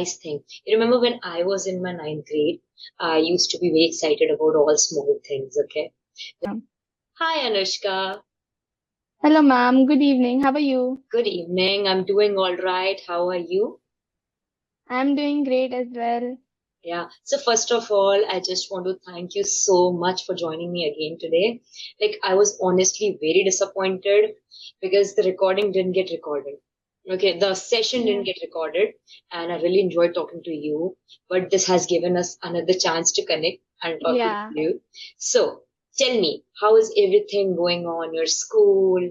nice thing. You remember when I was in my ninth grade, I used to be very excited about all small things, okay? Um, Hi, Anushka. Hello, ma'am. Good evening. How are you? Good evening. I'm doing all right. How are you? I'm doing great as well. Yeah. So first of all, I just want to thank you so much for joining me again today. Like I was honestly very disappointed because the recording didn't get recorded. Okay, the session didn't Yeah. get recorded, and I really enjoyed talking to you. But this has given us another chance to connect and talk with Yeah. you. So tell me, how is everything going on? Your school,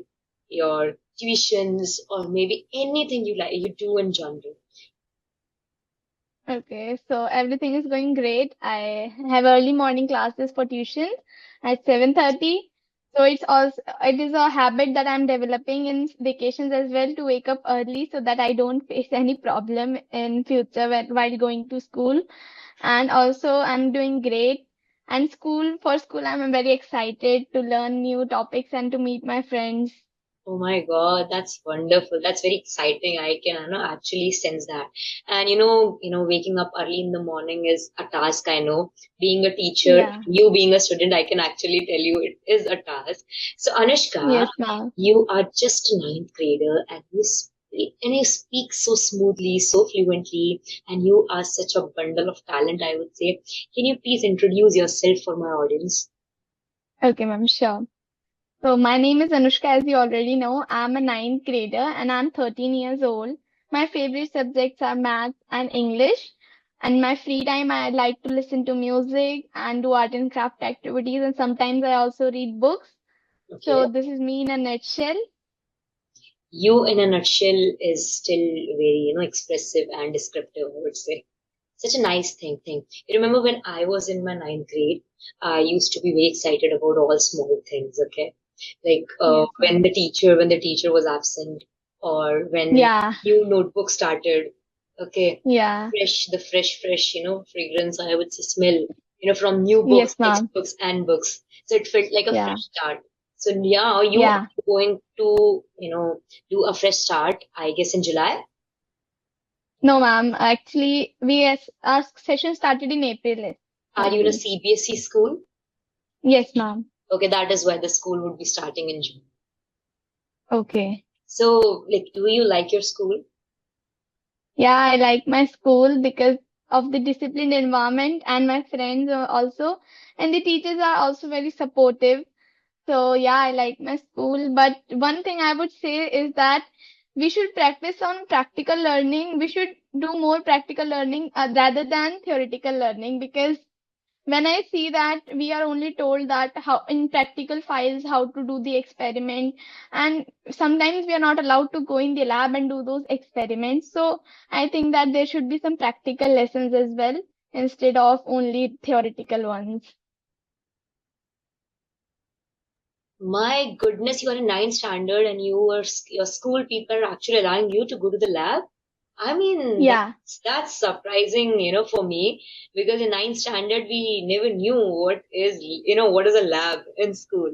your tuitions, or maybe anything you like you do in general. Okay. So everything is going great. I have early morning classes for tuition at 7:30. So it is a habit that I'm developing in vacations as well to wake up early so that I don't face any problem in future while going to school. And also I'm doing great. And for school, I'm very excited to learn new topics and to meet my friends. Oh my God, that's wonderful. That's very exciting. I can, actually sense that. And waking up early in the morning is a task, I know. Being a teacher, Yeah. you being a student, I can actually tell you it is a task. So Anushka, Yes, ma'am. you are just a ninth grader and you speak so smoothly, so fluently, and you are such a bundle of talent, I would say. Can you please introduce yourself for my audience? Okay, ma'am, sure. So my name is Anushka, as you already know. I'm a ninth grader and I'm 13 years old. My favorite subjects are math and English. And my free time, I like to listen to music and do art and craft activities. And sometimes I also read books. Okay. So this is me in a nutshell. You in a nutshell is still very expressive and descriptive, I would say. Such a nice thing. You remember when I was in my ninth grade, I used to be very excited about all small things, okay? Like Yes, when ma'am. the teacher was absent, or when Yeah, new notebook started, okay? yeah. The fresh fragrance, I would say, smell, from new books, Yes, ma'am. textbooks and books. So it felt like a Yeah, fresh start. So yeah, you are yeah. going to, do a fresh start, I guess, in July. No, ma'am. Actually, our session started in April Are you in a only. CBSE school? Yes, ma'am. Okay, that is why the school would be starting in June. Okay. So, like, do you like your school? Yeah, I like my school because of the disciplined environment and my friends are also, and the teachers are also very supportive. So yeah, I like my school. But one thing I would say is that we should practice on practical learning. We should do more practical learning rather than theoretical learning because when I see that we are only told that how in practical files how to do the experiment, and sometimes we are not allowed to go in the lab and do those experiments. So I think that there should be some practical lessons as well instead of only theoretical ones. My goodness, you are in ninth standard and your school people are actually allowing you to go to the lab. I mean, Yeah. that's surprising, for me, because in ninth standard we never knew what is a lab in school.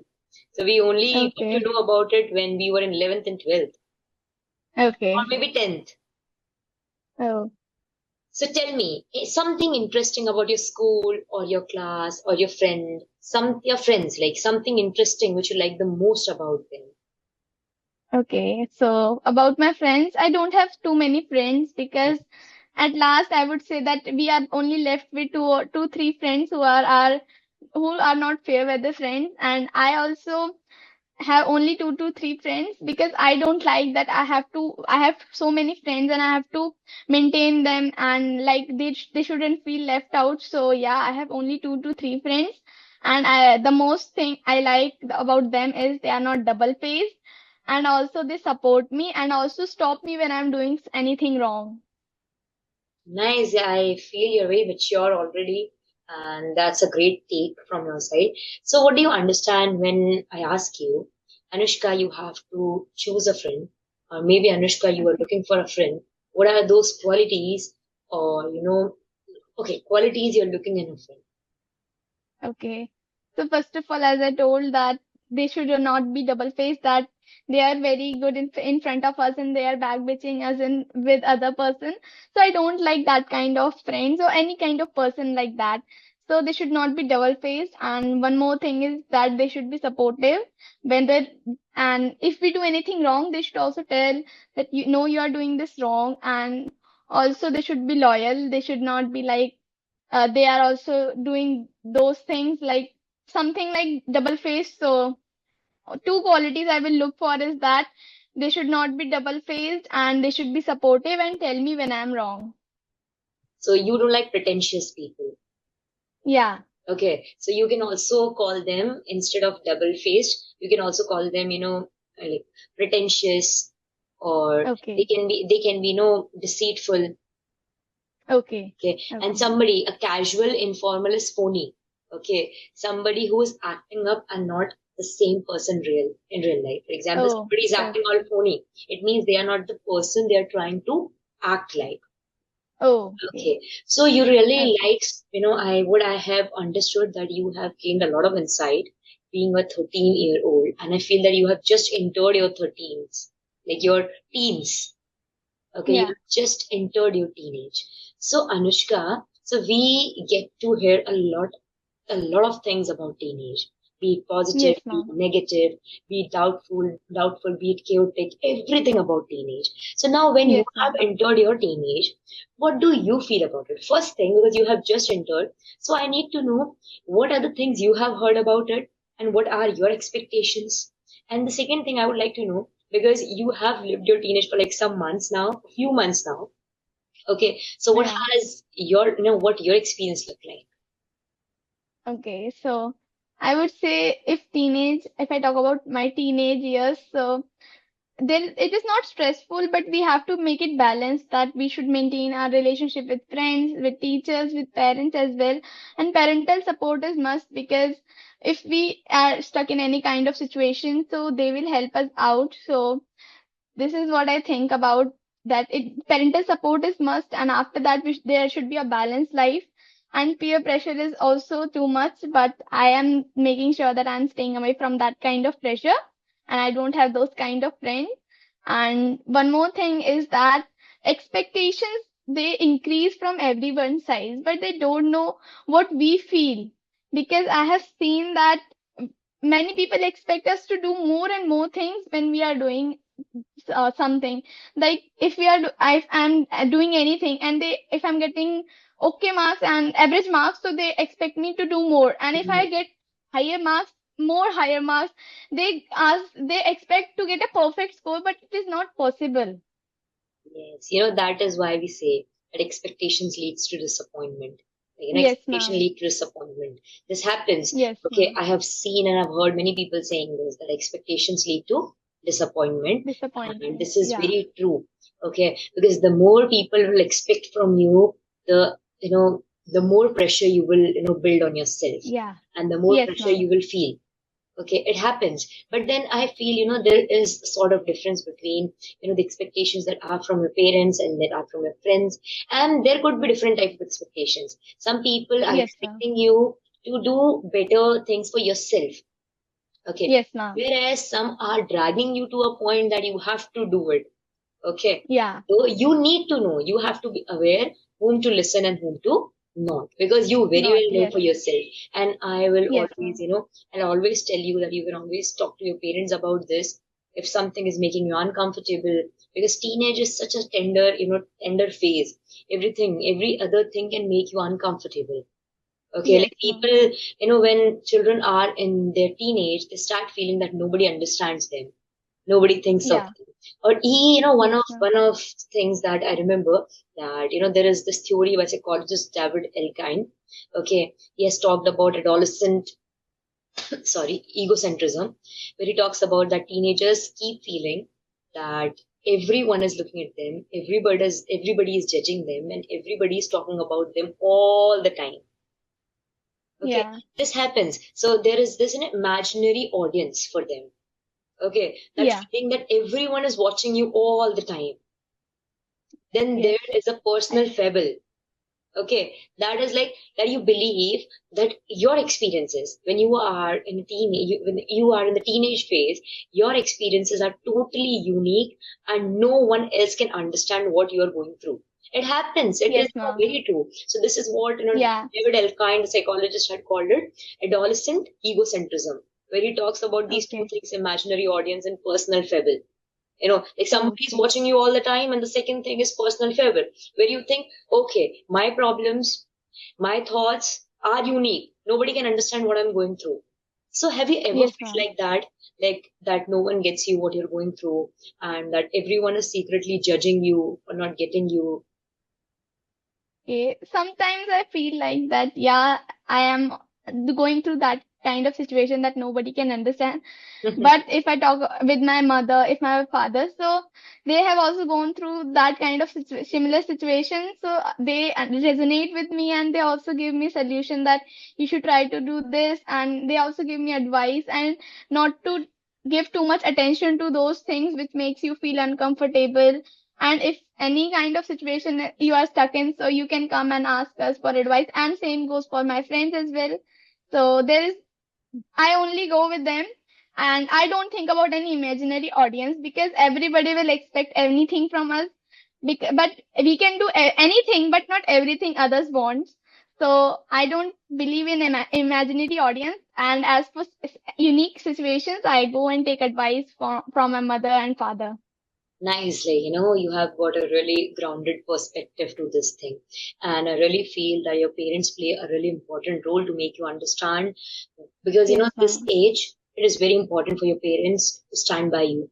So we only got to Okay. know about it when we were in 11th and 12th, or Okay. maybe 10th. Oh. So tell me something interesting about your school or your class or your friends, like something interesting which you like the most about them. Okay, so about my friends, I don't have too many friends because at last I would say that we are only left with three friends who are not fair weather friends, and I also have only two to three friends because I don't like that I have so many friends and I have to maintain them and like they shouldn't feel left out. So yeah, I have only two to three friends, and the most thing I like about them is they are not double faced, and also they support me and also stop me when I'm doing anything wrong. Nice. I feel you're very mature already, and that's a great take from your side. So, what do you understand when I ask you, Anushka, you have to choose a friend, or maybe Anushka, you are Okay. looking for a friend. What are those qualities, or okay, qualities you're looking in a friend? Okay. So first of all, as I told that they should not be double faced, that they are very good in front of us and they are back bitching us in with other person. So I don't like that kind of friends or any kind of person like that. So they should not be double faced. And one more thing is that they should be supportive when they and if we do anything wrong, they should also tell that you know you are doing this wrong. And also they should be loyal. They should not be like they are also doing those things like something like double faced. So two qualities I will look for is that they should not be double faced and they should be supportive and tell me when I'm wrong. So you don't like pretentious people. Yeah. Okay, so you can also call them, instead of double-faced, you can also call them, like pretentious, or Okay. they can be, deceitful. Okay. Okay, and Okay. somebody, a casual informal is phony. Okay, somebody who is acting up and not the same person in real life. For example, Oh, somebody is acting okay. all phony. It means they are not the person they are trying to act like. Oh, okay. Okay, so you really Okay. like, I have understood that you have gained a lot of insight being a 13-year-old, and I feel that you have just entered your 13s, like your teens. Okay, you Yeah. have just entered your teenage. So Anushka, so we get to hear a lot of things about teenage, be it positive, Yes, be it ma'am. negative, be it doubtful, be it chaotic, everything about teenage. So now when you Yes, have ma'am. entered your teenage, what do you feel about it? First thing, because you have just entered, so I need to know what are the things you have heard about it and what are your expectations. And the second thing I would like to know, because you have lived your teenage for like some months now, a few months now. Okay, so what Yeah. has your, what your experience look like? Okay. So I would say if I talk about my teenage years, so then it is not stressful, but we have to make it balanced that we should maintain our relationship with friends, with teachers, with parents as well. And parental support is must because if we are stuck in any kind of situation, so they will help us out. So this is what I think about that. Parental support is must, and after that, there should be a balanced life. And peer pressure is also too much, but I am making sure that I'm staying away from that kind of pressure, and I don't have those kind of friends. And one more thing is that expectations they increase from everyone's side, but they don't know what we feel because I have seen that many people expect us to do more and more things when we are doing something like if I'm doing anything and they if I'm getting okay marks and average marks so they expect me to do more and if I get higher marks more higher marks they expect to get a perfect score but it is not possible. Yes, that is why we say that expectations leads to disappointment. Like, Yes, expectation ma'am. leads to disappointment. This happens. Yes, Okay, ma'am. I have seen and I've heard many people saying this, that expectations lead to disappointment, and Disappointment. this is Yeah. very true. Okay, because the more people will expect from you, the more pressure you will build on yourself, Yeah. and the more Yes, pressure ma'am. you will feel. Okay, it happens, but then I feel there is a sort of difference between the expectations that are from your parents and that are from your friends, and there could be different type of expectations. Some people are Yes, ma'am. expecting you to do better things for yourself. Okay, Yes, ma'am. whereas some are dragging you to a point that you have to do it. Okay. Yeah. So you need to know, you have to be aware whom to listen and whom to not, because you very Not. well know Yes. for yourself. And I will Yes, always, ma'am. I'll always tell you that you can always talk to your parents about this if something is making you uncomfortable, because teenage is such a tender phase. Every other thing can make you uncomfortable. Okay, Yes, like ma'am. people, when children are in their teenage, they start feeling that nobody understands them, nobody thinks of Yeah. them. Or Yes, ma'am. one of things that I remember, that there is this theory by psychologist David Elkind. Okay, he has talked about adolescent sorry, egocentrism, where he talks about that teenagers keep feeling that everyone is looking at them, everybody is judging them, and everybody is talking about them all the time. Okay, Yeah. this happens. So there is this an imaginary audience for them. Okay, that Yeah. feeling that everyone is watching you all the time. Then Yes. there is a personal I fable. Okay, that is like that you believe that your experiences when you are in a when you are in the teenage phase, your experiences are totally unique and no one else can understand what you are going through. It happens. It is Yes, ma'am. very true. So this is what Yeah. David Elkind, the psychologist, had called it adolescent egocentrism, where he talks about these two Okay. things: imaginary audience and personal fable. Like somebody's Okay. watching you all the time, and the second thing is personal favor, where you think, okay, my problems, my thoughts are unique. Nobody can understand what I'm going through. So have you ever Yes, felt ma'am. like that no one gets you what you're going through, and that everyone is secretly judging you or not getting you? Okay. Sometimes I feel like that, yeah, I am going through that kind of situation that nobody can understand. But if I talk with my mother, if my father, so they have also gone through that kind of similar situation. So they resonate with me and they also give me solution that you should try to do this. And they also give me advice and not to give too much attention to those things which makes you feel uncomfortable. And if any kind of situation you are stuck in, so you can come and ask us for advice. And same goes for my friends as well. So there is I only go with them and I don't think about any imaginary audience because everybody will expect anything from us. But we can do anything, but not everything others want. So I don't believe in imaginary audience. And as for unique situations, I go and take advice from my mother and father. Nicely, you have got a really grounded perspective to this thing. And I really feel that your parents play a really important role to make you understand, because, Yes, this ma'am. age, it is very important for your parents to stand by you.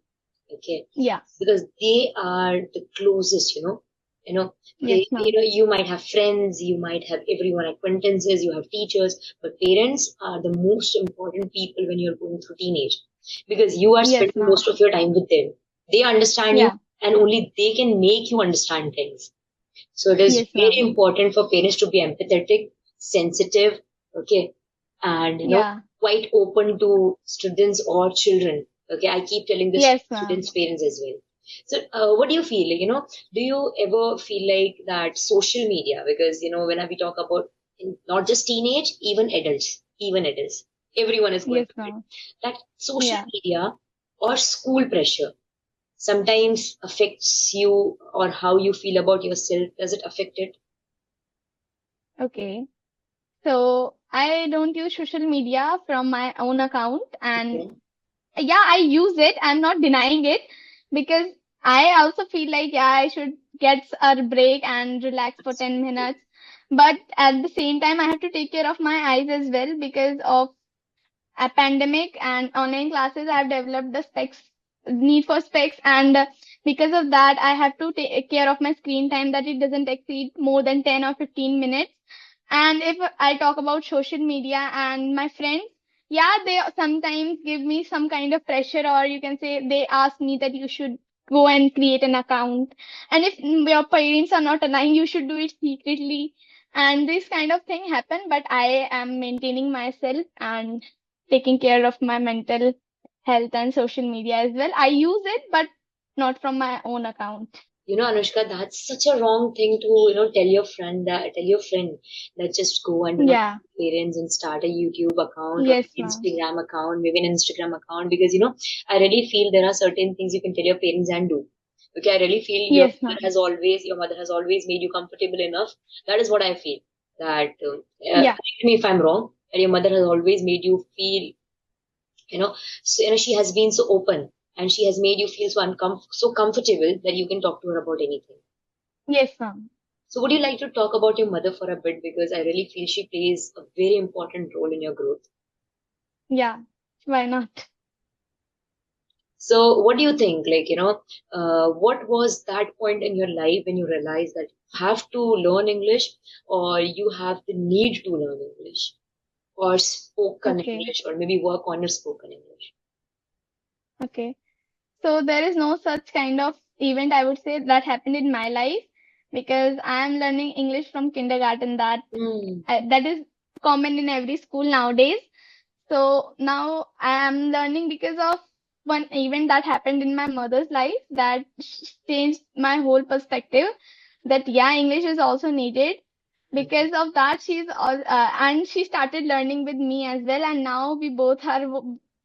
Okay. Yeah. Because they are the closest, you know, Yes, ma'am. you might have friends, you might have everyone acquaintances, you have teachers, but parents are the most important people when you're going through teenage, because you are Yes, spending ma'am. most of your time with them. They understand you, Yeah. and only they can make you understand things. So it is Yes, very ma'am. important for parents to be empathetic, sensitive, okay, and Yeah. quite open to students or children. Okay, I keep telling this to Yes, ma'am. students' parents as well. So, what do you feel? Do you ever feel like that social media? Because when we talk about not just teenage, even adults, everyone is going Yes, through it. ma'am. That social Yeah. media or school pressure sometimes affects you, or how you feel about yourself, does it affect it? Okay. So I don't use social media from my own account and Okay. yeah, I use it. I'm not denying it because I also feel like yeah, I should get a break and relax for 10 minutes. But at the same time, I have to take care of my eyes as well because of a pandemic and online classes. I've developed the need for specs, and because of that, I have to take care of my screen time that it doesn't exceed more than 10 or 15 minutes. And if I talk about social media and my friends, yeah, they sometimes give me some kind of pressure, or you can say they ask me that you should go and create an account. And if your parents are not allowing, you should do it secretly. And this kind of thing happen, but I am maintaining myself and taking care of my mental health and social media as well. I use it, but not from my own account. Anushka, that's such a wrong thing to, tell your friend that just go and, Yeah. parents and start a YouTube account or Yes, an ma'am. Instagram account, maybe an Instagram account, because, I really feel there are certain things you can tell your parents and do. Okay, I really feel Yes, ma'am. your mother has always made you comfortable enough. That is what I feel. That, Yeah. correct me if I'm wrong, that your mother has always made you feel, she has been so open, and she has made you feel so comfortable that you can talk to her about anything. Yes, ma'am. So would you like to talk about your mother for a bit, because I really feel she plays a very important role in your growth. Yeah. Why not? So what do you think, what was that point in your life when you realized that you have to learn English, or you have the need to learn English, or spoken Okay. English, or maybe work on your spoken English? Okay. So there is no such kind of event I would say that happened in my life because I am learning English from kindergarten. Hmm. That is common in every school nowadays. So now I am learning because of one event that happened in my mother's life that changed my whole perspective that yeah, English is also needed. Because of that, she's all and she started learning with me as well, and now we both are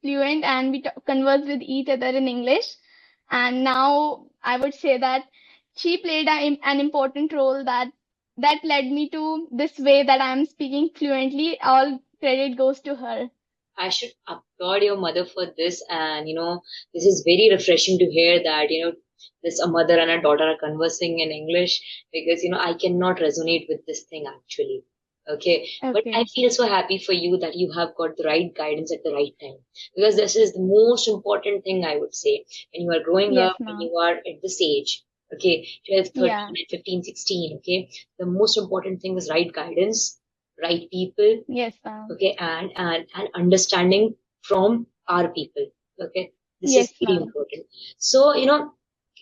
fluent and we converse with each other in English. And now I would say that she played an important role that led me to this way that I'm speaking fluently. All credit goes to her. I should applaud your mother for this, and this is very refreshing to hear that this a mother and a daughter are conversing in English, because I cannot resonate with this thing actually. Okay, but I Okay. feel so happy for you that you have got the right guidance at the right time, because this is the most important thing, I would say, when you are growing Yes, up, when ma'am. you are at this age. Okay, 12, Yeah. 13, and 15, 16. Okay, the most important thing is right guidance, right people, Yes, ma'am. okay, and understanding from our people. Okay, this is Yes, very ma'am. important. So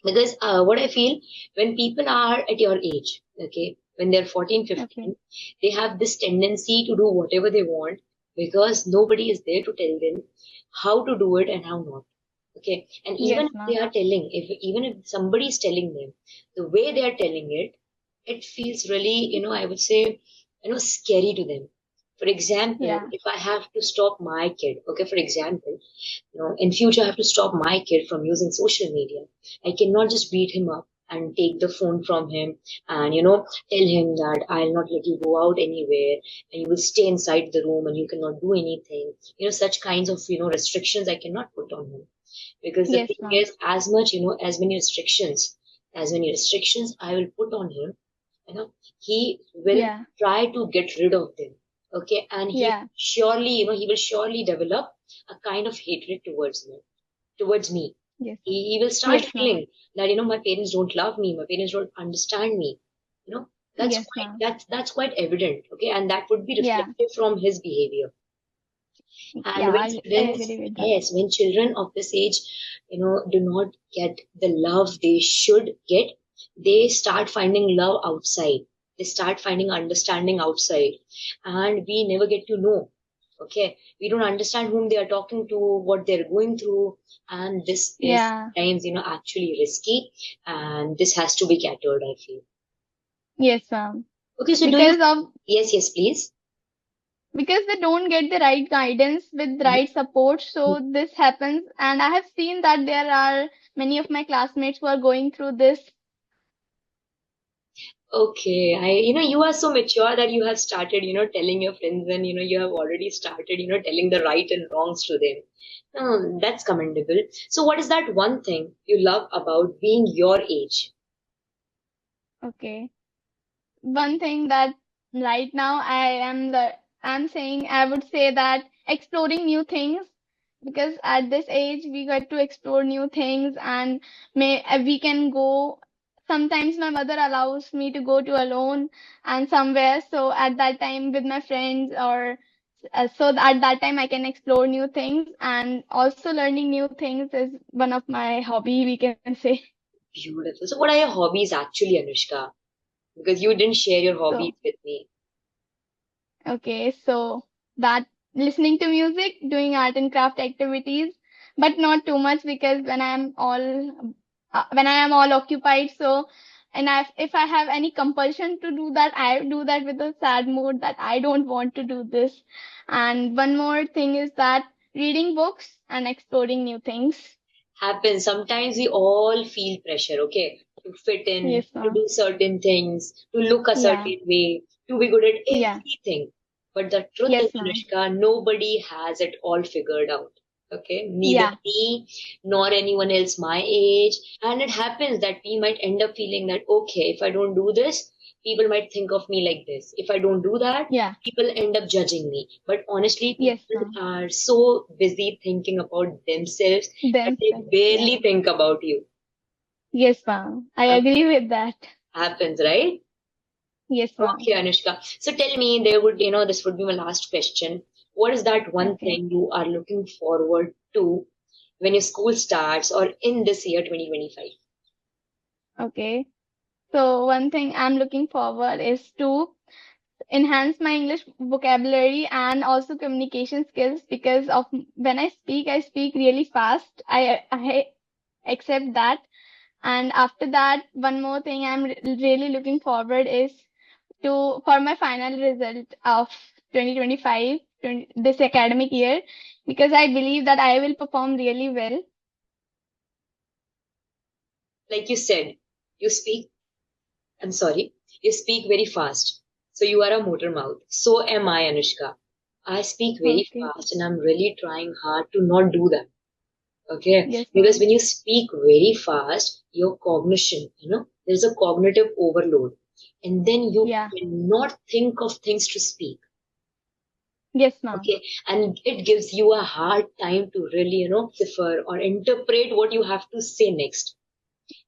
because what I feel, when people are at your age, okay, when they're 14, Okay. 15, they have this tendency to do whatever they want, because nobody is there to tell them how to do it and how not. Okay, and even Yes, if they ma'am. are telling, if even if somebody is telling them, the way they are telling it, it feels really, I would say, scary to them. For example, Yeah. if I have to stop my kid, okay, for example, in future I have to stop my kid from using social media. I cannot just beat him up and take the phone from him, and tell him that I'll not let you go out anywhere, and you will stay inside the room and you cannot do anything. Such kinds of restrictions I cannot put on him, because the Yes, thing ma'am. is, as much as many restrictions I will put on him, he will Yeah. try to get rid of them. Okay, and Yeah. he will surely develop a kind of hatred towards me. Yes. He will start Yes, ma'am. feeling that my parents don't love me, my parents don't understand me. you know that's Yes, quite ma'am. that's quite evident. Okay, and that would be Yeah. reflective from his behavior. And Yeah, when I students, agree with that. yes, when children of this age, do not get the love they should get, they start finding love outside. They start finding understanding outside. And we never get to know. Okay. We don't understand whom they are talking to, what they're going through. And this is Yeah. sometimes, actually risky. And this has to be catered, I feel. Yes, ma'am. Okay. So do you, Because of yes, yes, please. because they don't get the right guidance with the right support, so this happens. And I have seen that there are many of my classmates who are going through this. Okay, you are so mature that you have started, telling your friends, and, you have already started, telling the right and wrongs to them. That's commendable. So what is that one thing you love about being your age? Okay. One thing that right now I'm saying, I would say that exploring new things, because at this age we get to explore new things, and we can go. Sometimes my mother allows me to go to alone and somewhere, so at that time with my friends, or at that time I can explore new things, and also learning new things is one of my hobby, we can say. Beautiful. So what are your hobbies actually, Anushka? Because you didn't share your hobbies So with me. okay, so that listening to music, doing art and craft activities, but not too much, because when I am all occupied, so and if I have any compulsion to do that, I do that with a sad mood that I don't want to do this. And one more thing is that reading books and exploring new things. Happens. Sometimes we all feel pressure, okay, to fit in, Yes, to ma'am. do certain things, to look a Yeah, certain way, to be good at yeah, everything. But the truth is, yes, ma'am. Anushka, nobody has it all figured out. Okay, neither Yeah, me nor anyone else my age. And it happens that we might end up feeling that, okay, if I don't do this, people might think of me like this. If I don't do that, yeah, people end up judging me. But honestly, yes, people ma'am. are so busy thinking about themselves that they Themselves. barely Yeah, think about you. yes, ma'am. I Uh, agree with that. Happens, right? Yes, Okay, ma'am. Anushka. So tell me, this would be my last question. What is that one Okay. thing you are looking forward to when your school starts, or in this year 2025? Okay. So one thing I'm looking forward is to enhance my English vocabulary and also communication skills, because of when I speak really fast. I accept that. And after that, one more thing I'm really looking forward is for my final result of 2025, this academic year, because I believe that I will perform really well. Like you said, you speak, I'm sorry, you speak very fast. So you are a motor mouth. So am I, Anushka. I speak very Okay. fast and I'm really trying hard to not do that. Okay. Yes, Because ma'am. when you speak very fast, your cognition, there's a cognitive overload. And then you Yeah. cannot think of things to speak. Yes, ma'am. Okay. And it gives you a hard time to really, decipher or interpret what you have to say next.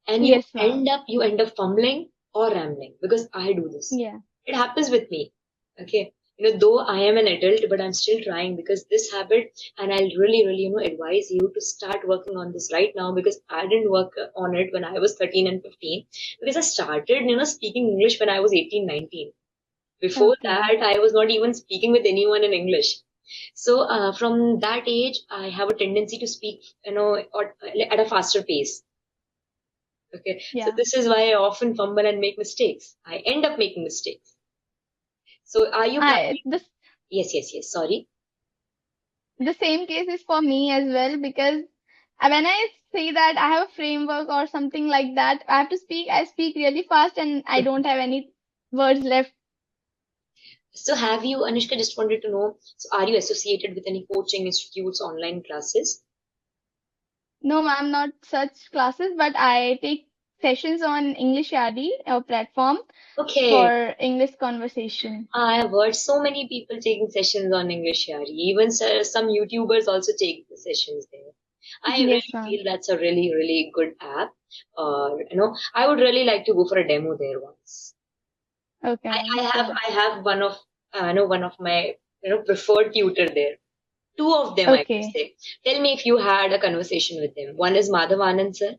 And Yes, ma'am. you end up fumbling or rambling because I do this. Yeah. It happens with me. Okay. Though I am an adult, but I'm still trying because this habit, and I'll really, really, advise you to start working on this right now because I didn't work on it when I was 13 and 15 because I started, speaking English when I was 18, 19. Before Okay. that, I was not even speaking with anyone in English. So from that age, I have a tendency to speak, at a faster pace. Okay. So Yeah. this is why I often fumble and make mistakes. I end up making mistakes. So are you I planning? the Yes, yes, yes. Sorry. the same case is for me as well, because when I say that I have a framework or something like that, I speak really fast and I don't have any words left. So have you, Anushka, just wanted to know, so are you associated with any coaching institutes, online classes? No, ma'am, not such classes, but I take sessions on English Yadi, a platform Okay. for English conversation. I have heard so many people taking sessions on English Yari. Even some YouTubers also take the sessions there. I Yes, really ma'am. feel that's a really, really good app. I would really like to go for a demo there once. Okay, I, ma'am. I have Sure. I have one of my preferred tutor there. Two of them I would Okay. say. Tell me if you had a conversation with them. One is Madhav Anand sir.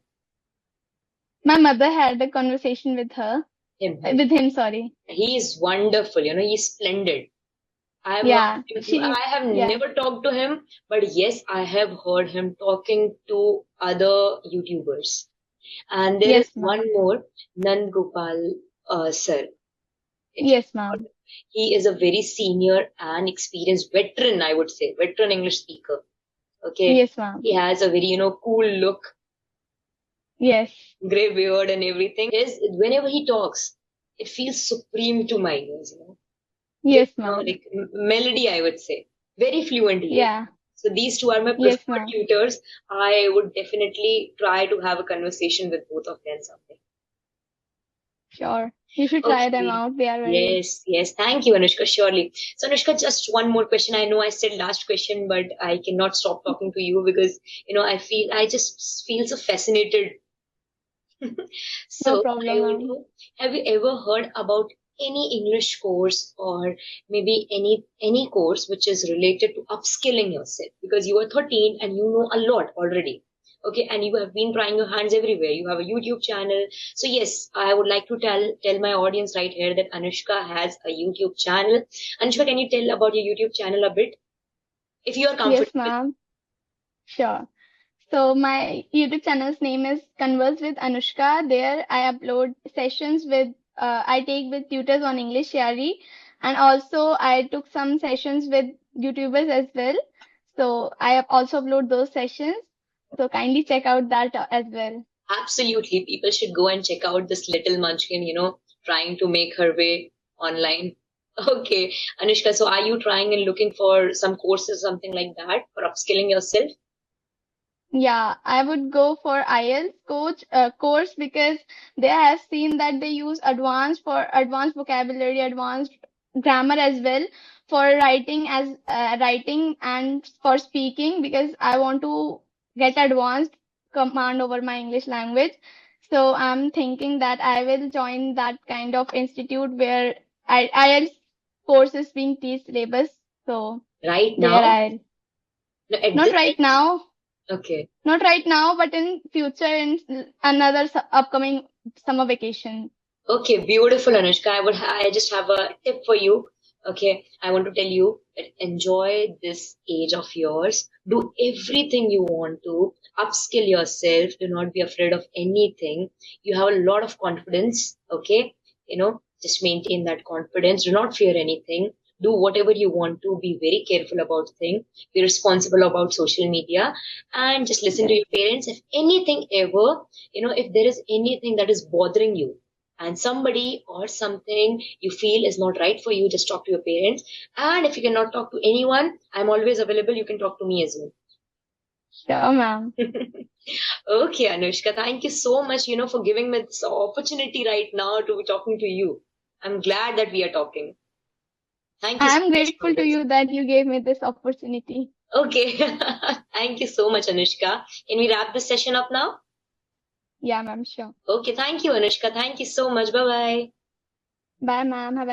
My mother had a conversation Him. with him, sorry. He is wonderful. He's splendid. I have heard Yeah, him. she, I have yeah. never talked to him, but yes, I have heard him talking to other YouTubers. And there is Yes, one ma'am. more, Nand Gopal sir. If you Yes, heard, ma'am. he is a very senior and experienced veteran, I would say, veteran English speaker. Okay, Yes, ma'am. he has a very cool look, Yes. gray beard, and everything. His whenever he talks, it feels supreme to my ears. Very, Yes, ma'am. like melody, I would say. Very fluent he is. Yeah. So these two are my Yes, preferred ma'am. tutors. I would definitely try to have a conversation with both of them someday. Sure. You should try them Okay. out. They are very, Yes, yes. Thank you, Anushka. Surely. So, Anushka, just one more question. I know I said last question, but I cannot stop talking to you because, I just feel so fascinated. no So, I problem, would ma'am. know, have you ever heard about any English course or maybe any course which is related to upskilling yourself? Because you are 13 and you know a lot already. Okay, and you have been trying your hands everywhere. You have a YouTube channel. So yes, I would like to tell my audience right here that Anushka has a YouTube channel. Anushka, can you tell about your YouTube channel a bit if you are Yes, comfortable? ma'am. Sure. So my YouTube channel's name is Converse with Anushka. There I upload sessions I take with tutors on English Yari, and also I took some sessions with YouTubers as well. So I also upload those sessions. So kindly check out that as well. Absolutely, people should go and check out this little munchkin, trying to make her way online. Okay, Anushka, so are you trying and looking for some courses, something like that, for upskilling yourself? Yeah, I would go for IELTS course, because they have seen that they use advanced vocabulary, advanced grammar as well for writing and for speaking, because I want to get advanced command over my English language. So I'm thinking that I will join that kind of institute where IELTS course is being teach syllabus. So Right there now? I'll No, at not this, right now. okay. Not right now, but in future, in another upcoming summer vacation. Okay, beautiful, Anushka. I just have a tip for you. Okay, I want to tell you that enjoy this age of yours. Do everything you want to. Upskill yourself. Do not be afraid of anything. You have a lot of confidence. Okay, Just maintain that confidence. Do not fear anything. Do whatever you want to. Be very careful about things. Be responsible about social media, and just listen to Yes. your parents. If anything ever, if there is anything that is bothering you, and somebody or something you feel is not right for you, just talk to your parents. And if you cannot talk to anyone, I'm always available. You can talk to me as well. Sure, ma'am. Okay, Anushka, thank you so much, for giving me this opportunity right now to be talking to you. I'm glad that we are talking. Thank you so I'm much for grateful to this. you that you gave me this opportunity. Okay. Thank you so much, Anushka. Can we wrap this session up now? Yeah, ma'am, sure. Okay, thank you, Anushka. Thank you so much. Bye bye. Bye, ma'am. Have a